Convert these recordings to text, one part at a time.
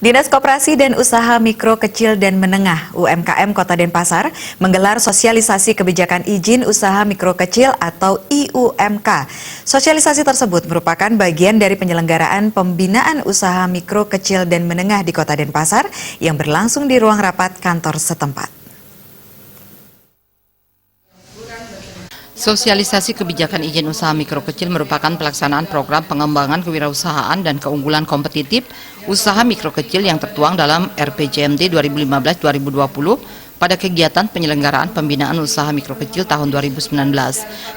Dinas Koperasi dan Usaha Mikro Kecil dan Menengah (UMKM) Kota Denpasar menggelar sosialisasi kebijakan izin usaha mikro kecil atau IUMK. Sosialisasi tersebut merupakan bagian dari penyelenggaraan pembinaan usaha mikro kecil dan menengah di Kota Denpasar yang berlangsung di ruang rapat kantor setempat. Sosialisasi kebijakan izin usaha mikro kecil merupakan pelaksanaan program pengembangan kewirausahaan dan keunggulan kompetitif usaha mikro kecil yang tertuang dalam RPJMD 2015-2020 pada kegiatan penyelenggaraan pembinaan usaha mikro kecil tahun 2019.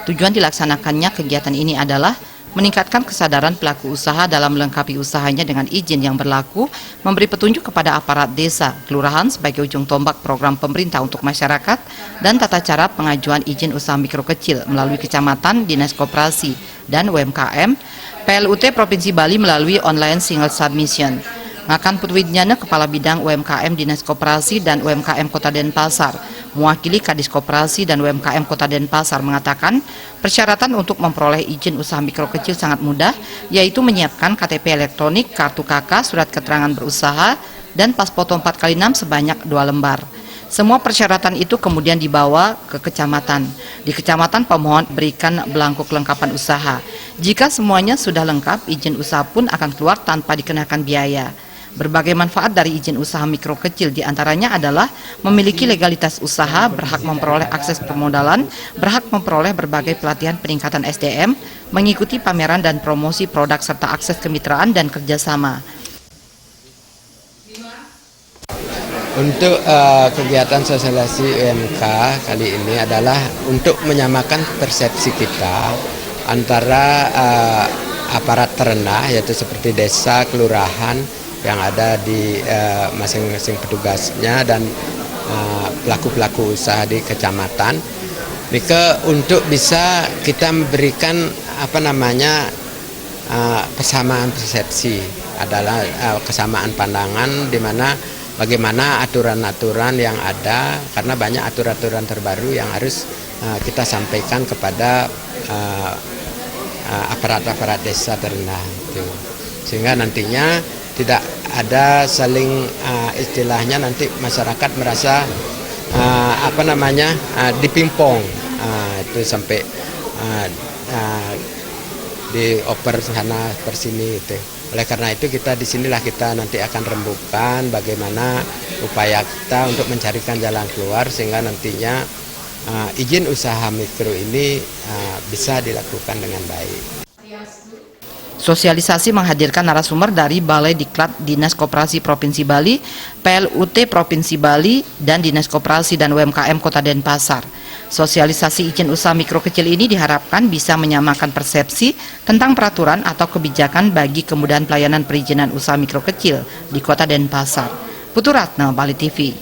Tujuan dilaksanakannya kegiatan ini adalah meningkatkan kesadaran pelaku usaha dalam melengkapi usahanya dengan izin yang berlaku, memberi petunjuk kepada aparat desa, kelurahan sebagai ujung tombak program pemerintah untuk masyarakat, dan tata cara pengajuan izin usaha mikro kecil melalui kecamatan, dinas koperasi, dan UMKM, PLUT Provinsi Bali melalui online single submission. Ngakan Putwidjana, Kepala Bidang UMKM Dinas Koperasi dan UMKM Kota Denpasar, mewakili Kadis Koperasi dan UMKM Kota Denpasar mengatakan persyaratan untuk memperoleh izin usaha mikro kecil sangat mudah, yaitu menyiapkan KTP elektronik, kartu KK, surat keterangan berusaha, dan pas foto 4x6 sebanyak 2 lembar. Semua persyaratan itu kemudian dibawa ke kecamatan. Di kecamatan pemohon berikan belangko kelengkapan usaha. Jika semuanya sudah lengkap, izin usaha pun akan keluar tanpa dikenakan biaya. Berbagai manfaat dari izin usaha mikro kecil diantaranya adalah memiliki legalitas usaha, berhak memperoleh akses permodalan, berhak memperoleh berbagai pelatihan peningkatan SDM, mengikuti pameran dan promosi produk serta akses kemitraan dan kerjasama. Untuk kegiatan sosialisasi UMK kali ini adalah untuk menyamakan persepsi kita antara aparat terendah, yaitu seperti desa, kelurahan, yang ada di masing-masing petugasnya dan pelaku-pelaku usaha di kecamatan. Untuk bisa kita memberikan kesamaan persepsi, adalah kesamaan pandangan di mana bagaimana aturan-aturan yang ada, karena banyak aturan-aturan terbaru yang harus kita sampaikan kepada aparat-aparat desa terendah itu. Sehingga nantinya tidak ada saling istilahnya nanti masyarakat merasa dipimpong, itu sampai dioper sana persini itu. Oleh karena itu disinilah kita nanti akan rembukan bagaimana upaya kita untuk mencarikan jalan keluar sehingga nantinya izin usaha mikro ini bisa dilakukan dengan baik. Sosialisasi menghadirkan narasumber dari Balai Diklat Dinas Koperasi Provinsi Bali, PLUT Provinsi Bali, dan Dinas Koperasi dan UMKM Kota Denpasar. Sosialisasi izin usaha mikro kecil ini diharapkan bisa menyamakan persepsi tentang peraturan atau kebijakan bagi kemudahan pelayanan perizinan usaha mikro kecil di Kota Denpasar. Putu Ratna, Bali TV.